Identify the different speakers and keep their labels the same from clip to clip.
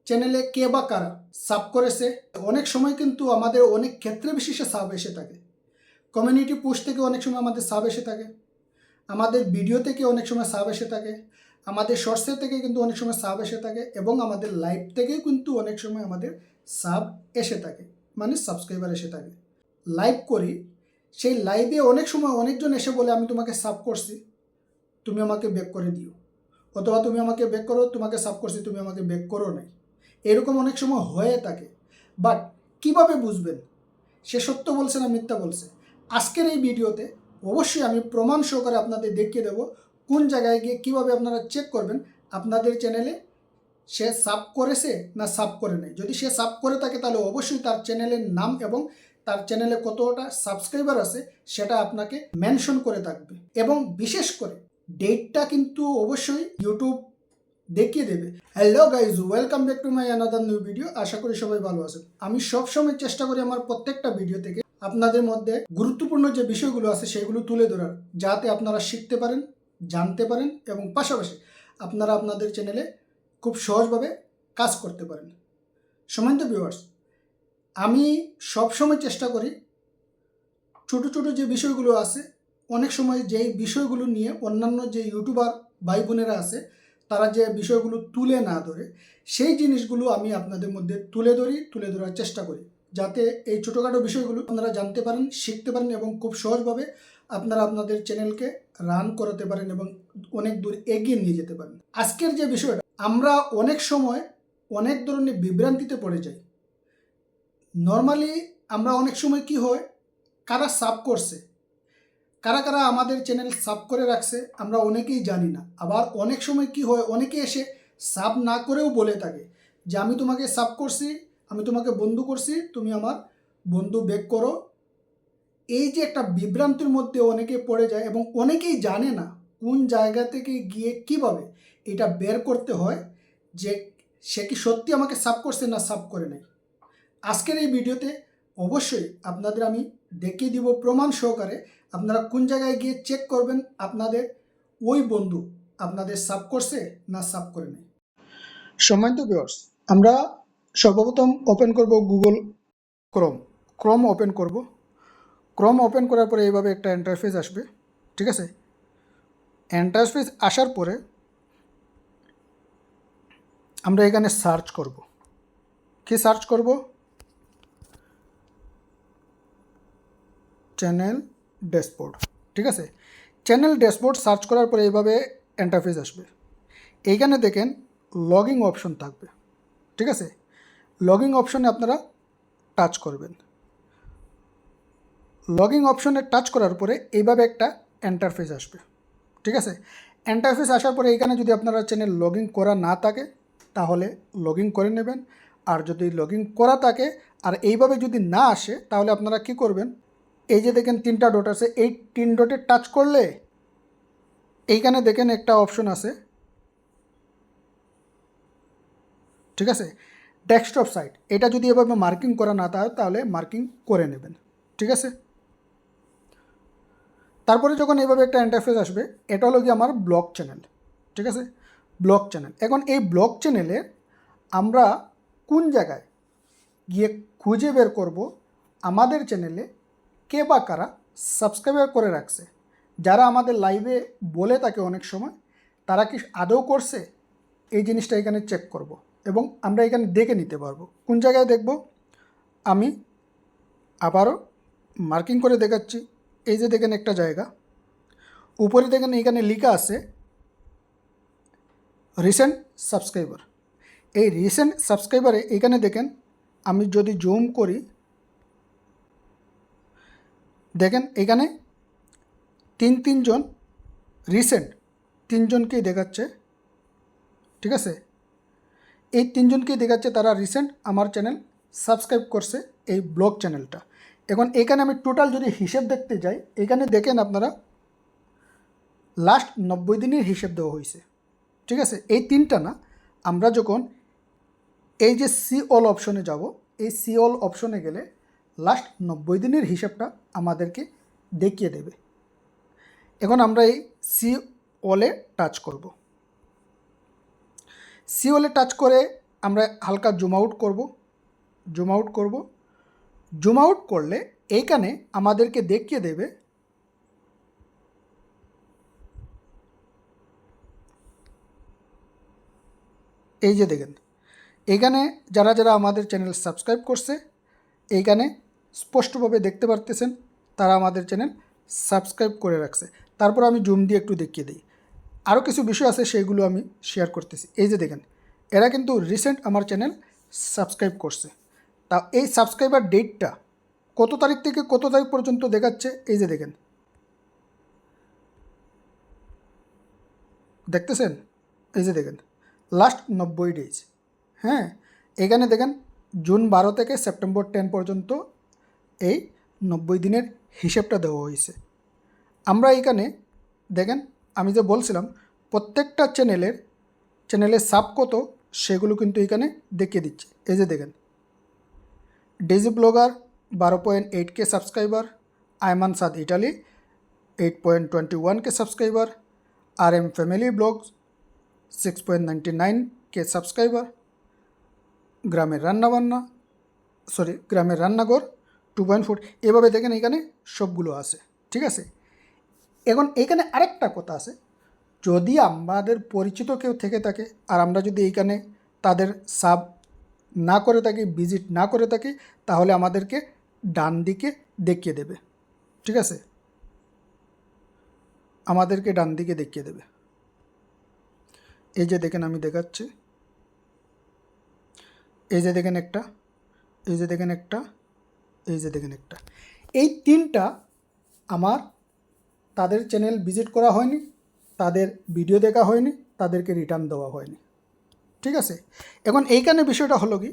Speaker 1: চ্যানেলে কে বা কারা সাব করেছে। অনেক সময় কিন্তু আমাদের অনেক ক্ষেত্রে বিশেষে সাব এসে থাকে। কমিউনিটি পোস্ট থেকে অনেক সময় আমাদের সাব এসে থাকে, আমাদের ভিডিও থেকে অনেক সময় সাব এসে থাকে, আমাদের শর্টসের থেকে কিন্তু অনেক সময় সাব এসে থাকে, এবং আমাদের লাইভ থেকেও কিন্তু অনেক সময় আমাদের সাব এসে থাকে, মানে সাবস্ক্রাইবার এসে থাকে। লাইভ করি, সেই লাইভে অনেক সময় অনেকজন এসে বলে আমি তোমাকে সাব করছি, তুমি আমাকে ব্যাক করে দিও, অথবা তুমি আমাকে ব্যাক করো, তোমাকে সাব করছি, তুমি আমাকে ব্যাক করো নাই। এরকম অনেক সময় হয়ে থাকে। বাট কিভাবে বুঝবেন সে সত্য বলছে না মিথ্যা বলছে? আজকের এই ভিডিওতে অবশ্যই আমি প্রমাণ সহকারে আপনাদের দেখিয়ে দেব কোন জায়গায় গিয়ে কীভাবে আপনারা চেক করবেন আপনাদের চ্যানেলে সে সাব করেছে না সাব করে নেই। যদি সে সাব করে থাকে তাহলে অবশ্যই তার চ্যানেলের নাম এবং তার চ্যানেলে কতটা সাবস্ক্রাইবার আছে সেটা আপনাকে মেনশন করে থাকবে, এবং বিশেষ করে ডেটটা কিন্তু অবশ্যই ইউটিউব দেখিয়ে দেবে। Hello guys, welcome back to my another new video. আশা করি সবাই ভালো আছেন। আমি সবসময় চেষ্টা করি আমার প্রত্যেকটা ভিডিও থেকে আপনাদের মধ্যে গুরুত্বপূর্ণ যে বিষয়গুলো আছে সেগুলো তুলে ধরার, যাতে আপনারা শিখতে পারেন, জানতে পারেন, এবং পাশাপাশি আপনারা আপনাদের চ্যানেলে খুব সহজভাবে কাজ করতে পারেন। সম্মানিত ভিউয়ার্স, আমি সবসময় চেষ্টা করি ছোটো ছোটো যে বিষয়গুলো আছে, অনেক সময় যেই বিষয়গুলো নিয়ে অন্যান্য যে ইউটিউবার ভাই বোনেরা আছে তারা যে বিষয়গুলো তুলে না ধরে, সেই জিনিসগুলো আমি আপনাদের মধ্যে তুলে ধরার চেষ্টা করি, যাতে এই ছোটোখাটো বিষয়গুলো আপনারা জানতে পারেন, শিখতে পারেন, এবং খুব সহজভাবে আপনারা আপনাদের চ্যানেলকে রান করাতে পারেন এবং অনেক দূর এগিয়ে নিয়ে যেতে পারেন। আজকের যে বিষয়টা, আমরা অনেক সময় অনেক ধরনের বিভ্রান্তিতে পড়ে যাই। নর্মালি আমরা অনেক সময় কি হয়, কারা সাব করছে, কারা কারা আমাদের চ্যানেল সাব করে রাখছে আমরা অনেকেই জানি না। আবার অনেক সময় কি হয়, অনেকে এসে সাব না করেও বলে থাকে যে আমি তোমাকে সাব করছি, আমি তোমাকে বন্ধু করছি, তুমি আমার বন্ধু ব্যাক করো। এই যে একটা বিভ্রান্তির মধ্যে অনেকে পড়ে যায়, এবং অনেকেই জানে না কোন জায়গা থেকে গিয়ে কিভাবে এটা বের করতে হয় যে সে কি সত্যি আমাকে সাব করছে না সাব করে নেই। আজকের এই ভিডিওতে অবশ্যই আপনাদের আমি দেখিয়ে দিব প্রমাণ সহকারে আপনারা কোন জায়গায় গিয়ে চেক করবেন আপনাদের ওই বন্ধু আপনাদের সাব করছে না সাব করে নেই। সম্মানিত ভিউয়ার্স, আমরা সর্বপ্রথম ওপেন করব গুগল ক্রোম ওপেন করব। ক্রোম ওপেন করার পরে এইভাবে একটা ইন্টারফেস আসবে, ঠিক আছে। ইন্টারফেস আসার পরে আমরা এখানে সার্চ করব। কি সার্চ করব? চ্যানেল ড্যাশবোর্ড, ঠিক আছে। চ্যানেল ড্যাশবোর্ড সার্চ করার পরে এইভাবে ইন্টারফেস আসবে। এইখানে দেখেন লগইন অপশন থাকবে, ঠিক আছে। লগইন অপশনে আপনারা টাচ করবেন। লগইন অপশনে টাচ করার পরে এইভাবে একটা ইন্টারফেস আসবে, ঠিক আছে। ইন্টারফেস আসার পরে এইখানে যদি আপনারা চ্যানেল লগইন করা না থাকে তাহলে লগইন করে নেবেন, আর যদি লগইন করা থাকে আর এইভাবে যদি না আসে তাহলে আপনারা কি করবেন, এই যে দেখেন তিনটা ডট আছে, এই তিন ডটে টাচ করলে এইখানে দেখেন একটা অপশন আছে, ঠিক আছে, ডেস্কটপ সাইট। এটা যদি এভাবে মার্কিং করা না থাকে তাহলে মার্কিং করে নেবেন, ঠিক আছে। তারপরে যখন এইভাবে একটা ইন্টারফেস আসবে, এটা হলো কি আমার ব্লগ চ্যানেল, ঠিক আছে, ব্লগ চ্যানেল। এখন এই ব্লগ চ্যানেলে আমরা কোন জায়গায় গিয়ে খুঁজে বের করব আমাদের চ্যানেলে কে বা কারা সাবস্ক্রাইবার করে রাখছে। যারা আমাদের লাইভে বলে থাকে অনেক সময়, তারা কি আদৌ করছে, এই জিনিসটা এখানে চেক করব, এবং আমরা এখানে দেখে নিতে পারবো। কোন জায়গায় দেখব, আমি আবারও মার্কিং করে দেখাচ্ছি। এই যে দেখেন একটা জায়গা, উপরে দেখেন এখানে লেখা আছে রিসেন্ট সাবস্ক্রাইবার। এই রিসেন্ট সাবস্ক্রাইবারে এখানে দেখেন, আমি যদি জুম করি দেখেন এখানে তিনজন রিসেন্ট তিনজনকেই দেখাচ্ছে, ঠিক আছে। এই তিনজনকেই দেখাচ্ছে তারা রিসেন্ট আমার চ্যানেল সাবস্ক্রাইব করছে, এই ব্লগ চ্যানেলটা। এখন এখানে আমি টোটাল যদি হিসেব দেখতে যাই, এখানে দেখেন আপনারা লাস্ট 90 দিনের হিসেব দেওয়া হয়েছে, ঠিক আছে। এই তিনটা না, আমরা যখন এই যে সি অল অপশনে যাব, এই সি অল অপশনে গেলে লাস্ট 90 দিনের হিসাবটা আমাদেরকে দেখিয়ে দেবে। এখন আমরা এই সি অলে টাচ করব। সি অলে টাচ করে আমরা হালকা জুম আউট করব। জুম আউট করলে এইখানে আমাদেরকে দেখিয়ে দেবে এই যে দেখেন, এইখানে যারা যারা আমাদের চ্যানেল সাবস্ক্রাইব করছে এইখানে স্পষ্টভাবে দেখতে পারতেছেন তারা আমাদের চ্যানেল সাবস্ক্রাইব করে রাখছে। তারপর আমি জুম দিয়ে একটু দেখিয়ে দিই। আরও কিছু বিষয় আছে সেইগুলো আমি শেয়ার করতেছি। এই যে দেখেন, এরা কিন্তু রিসেন্ট আমার চ্যানেল সাবস্ক্রাইব করছে। তা এই সাবস্ক্রাইবার ডেটটা কত তারিখ থেকে কত তারিখ পর্যন্ত দেখাচ্ছে, এই যে দেখেন, দেখতেছেন, এই যে দেখেন লাস্ট 90 ডেজ। হ্যাঁ, এখানে দেখেন জুন 12 থেকে সেপ্টেম্বর 10 পর্যন্ত এই 90 দিনের হিসেবটা দেওয়া হয়েছে। আমরা এখানে দেখেন, আমি যে বলছিলাম প্রত্যেকটা চ্যানেলের সাব কত সেগুলো কিন্তু এখানে দেখিয়ে দিচ্ছে। এই যে দেখেন, Daisy vlogger 12.8K subscriber, Ayman Saad Italy 8.21K subscriber, RM family vlogs 6.99K subscriber, গ্রামের রান্নাঘর 2.4। এভাবে দেখেন এখানে সবগুলো আছে। ঠিক আছে, এখন এইখানে আরেকটা কথা আছে, যদি আমাদের পরিচিত কেউ থেকে থাকে আর আমরা যদি এইখানে তাদের সাব না করে থাকি, ভিজিট না করে থাকি, তাহলে আমাদেরকে ডান দিকে দেখিয়ে দেবে। ঠিক আছে, আমাদেরকে ডান দিকে দেখিয়ে দেবে। এই যে দেখেন আমি দেখাচ্ছি, এই যে দেখেন একটা, এই যে দেখেন একটা, এই যে দেখেন একটা, এই তিনটা আমার তাদের চ্যানেল ভিজিট করা হয়নি, তাদের ভিডিও দেখা হয়নি, তাদেরকে রিটার্ন দেওয়া হয়নি। ঠিক আছে, এখন এইখানে বিষয়টা হলো কি,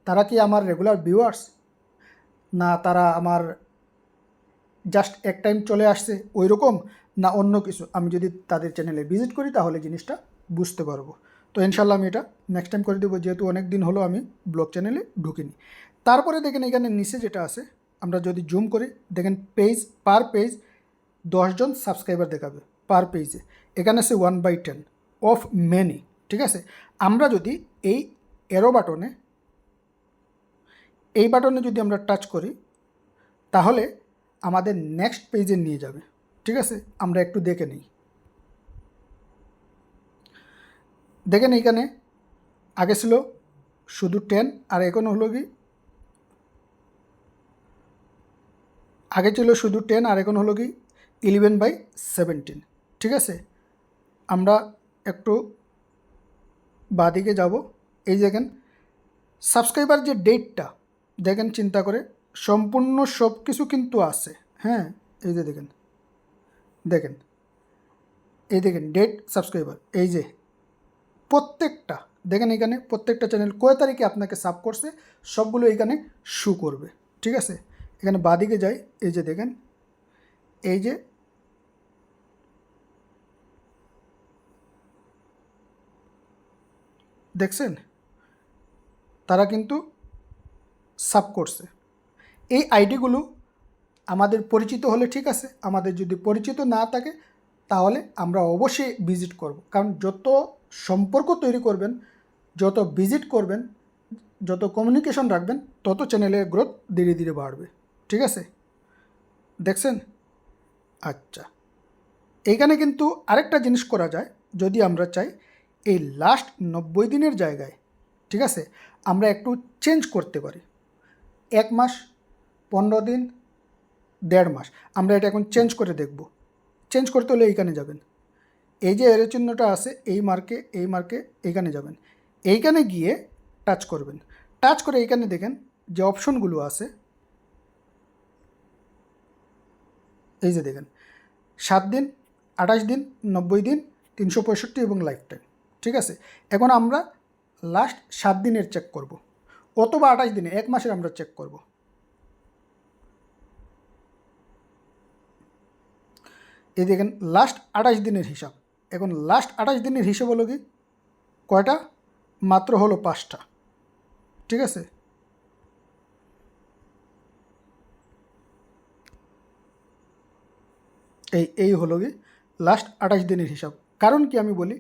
Speaker 1: তারা কি আমার রেগুলার ভিউয়ার্স, না তারা আমার জাস্ট এক টাইম চলে আসছে ওই রকম, না অন্য কিছু। আমি যদি তাদের চ্যানেলে ভিজিট করি তাহলে জিনিসটা বুঝতে পারবো। তো ইনশাল্লাহ আমি এটা নেক্সট টাইম করে দেবো, যেহেতু অনেক দিন হলো আমি ব্লগ চ্যানেলে ঢুকিনি। তারপরে দেখেন এখানে নিচে যেটা আছে, আমরা যদি জুম করি দেখেন পার পেজ 10 জন সাবস্ক্রাইবার দেখাবে পার পেজে। এখানে আছে 1/10 অফ মেনি। ঠিক আছে, আমরা যদি এই এরো বাটনে যদি আমরা টাচ করি তাহলে আমাদের নেক্সট পেজে নিয়ে যাবে। ঠিক আছে, আমরা একটু দেখে নিই। দেখেন এইখানে আগে ছিল শুধু 10, আর এখন হলো কি, আগে ছিল শুধু 10 আর এখন হলো কি 11/17। ঠিক আছে, আমরা একটু বাঁদিকে যাব। এই দেখেন সাবস্ক্রাইবার যে ডেটটা দেখেন, চিন্তা করে সম্পূর্ণ সব কিছু কিন্তু আছে। হ্যাঁ, এই যে দেখেন এই দেখেন ডেট সাবস্ক্রাইবার, এই যে প্রত্যেকটা দেখেন এখানে প্রত্যেকটা চ্যানেল কয় তারিখে আপনাকে সাব করছে সবগুলো এখানে শো করবে। ঠিক আছে, এখানে বাঁদিকে যাই, এই যে দেখেন, এই যে দেখছেন তারা কিন্তু সাব করছে। এই আইডিগুলো আমাদের পরিচিত হলে ঠিক আছে, আমাদের যদি পরিচিত না থাকে তাহলে আমরা অবশ্যই ভিজিট করব। কারণ যত সম্পর্ক তৈরি করবেন, যত ভিজিট করবেন, যত কমিউনিকেশন রাখবেন, তত চ্যানেলের গ্রোথ ধীরে ধীরে বাড়বে। ঠিক আছে, দেখছেন? আচ্ছা, এইখানে কিন্তু আরেকটা জিনিস করা যায়, যদি আমরা চাই এই লাস্ট 90 দিনের জায়গায়, ঠিক আছে, আমরা একটু চেঞ্জ করতে পারি। 1 মাস, 15 দিন, 1.5 মাস, আমরা এটা এখন চেঞ্জ করে দেখব। চেঞ্জ করতে হলে এইখানে যাবেন, এই যে এর চিহ্নটা আছে এই মার্কে এইখানে যাবেন, এইখানে গিয়ে টাচ করবেন। টাচ করে এইখানে দেখেন যে অপশনগুলো আছে, এই যে দেখেন 7 দিন, 28 দিন, 90 দিন, 365 এবং লাইফ টাইম। ঠিক আছে, এখন আমরা লাস্ট 7 দিনের চেক করব, অথবা 28 দিনে, 1 মাসের আমরা চেক করব। এই দেখেন লাস্ট 28 দিনের হিসাব। এখন লাস্ট 28 দিনের হিসাব হলো কি, কয়টা? মাত্র হলো 5টা। ঠিক আছে, এই হলো কি লাস্ট 28 দিনের হিসাব। কারণ কি আমি বলি,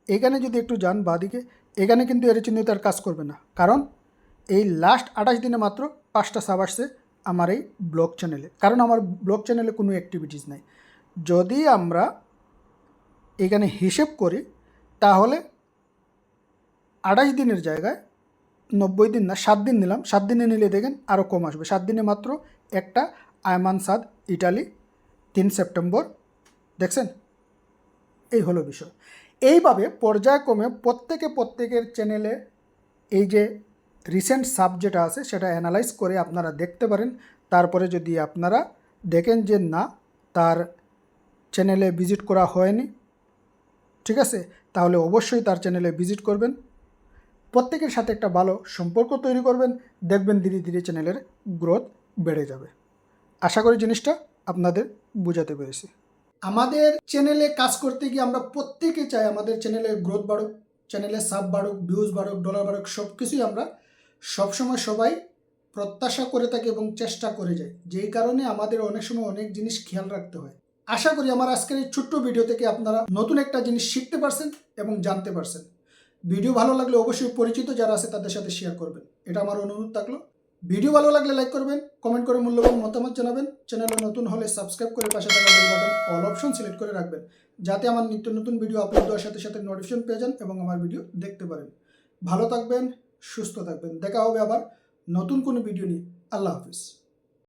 Speaker 1: এখানে যদি একটু যান বাঁদিকে, এখানে কিন্তু এর চিহ্নিত আর কাজ করবে না, কারণ এই লাস্ট 28 দিনে মাত্র 5টা সাব আসছে আমার এই ব্লগ চ্যানেলে, কারণ আমার ব্লগ চ্যানেলে কোনো অ্যাক্টিভিটিস নাই। যদি আমরা এখানে হিসেব করি তাহলে 28 দিনের জায়গায় 90 দিন না 7 দিন নিলাম, 7 দিনে নিলে দেখেন আরও কম আসবে। 7 দিনে মাত্র একটা আয়মান সাদ ইটালি 3 সেপ্টেম্বর, দেখছেন? এই হলো বিষয়। এইভাবে পর্যায়ক্রমে প্রত্যেকের চ্যানেলে এই যে রিসেন্ট সাব যেটা আছে সেটা অ্যানালাইজ করে আপনারা দেখতে পারেন। তারপরে যদি আপনারা দেখেন যে না, তার চ্যানেলে ভিজিট করা হয়নি, ঠিক আছে, তাহলে অবশ্যই তার চ্যানেলে ভিজিট করবেন, প্রত্যেকের সাথে একটা ভালো সম্পর্ক তৈরি করবেন, দেখবেন ধীরে ধীরে চ্যানেলের গ্রোথ বেড়ে যাবে। আশা করি জিনিসটা আপনাদের বোঝাতে পেরেছি। আমাদের চ্যানেলে কাজ করতে গিয়ে আমরা প্রত্যেকে চাই আমাদের চ্যানেলের গ্রোথ বাড়ুক, চ্যানেলের সাব বাড়ুক, ভিউজ বাড়ুক, ডলার বাড়ুক, সব কিছুই আমরা সবসময় সবাই প্রত্যাশা করে থাকি এবং চেষ্টা করে যাই। যেই কারণে আমাদের অনেক সময় অনেক জিনিস খেয়াল রাখতে হয়। আশা করি আমার আজকের এই ছোট্ট ভিডিও থেকে আপনারা নতুন একটা জিনিস শিখতে পারছেন এবং জানতে পারছেন। ভিডিও ভালো লাগলে অবশ্যই পরিচিত যারা আছে তাদের সাথে শেয়ার করবেন, এটা আমার অনুরোধ থাকলো। ভিডিও ভালো লাগলে লাইক করবেন, কমেন্ট করে মূল্যবান মতামত জানাবেন। চ্যানেলে নতুন হলে সাবস্ক্রাইব করে পাশে থাকা bell button all option select করে রাখবেন, যাতে আমার নিত্য নতুন ভিডিও আপলোড দেওয়ার সাথে সাথে নোটিফিকেশন পেয়ে যান এবং আমার ভিডিও দেখতে পারেন। ভালো থাকবেন, সুস্থ থাকবেন, দেখা হবে আবার নতুন কোনো ভিডিও নিয়ে। আল্লাহ হাফিজ।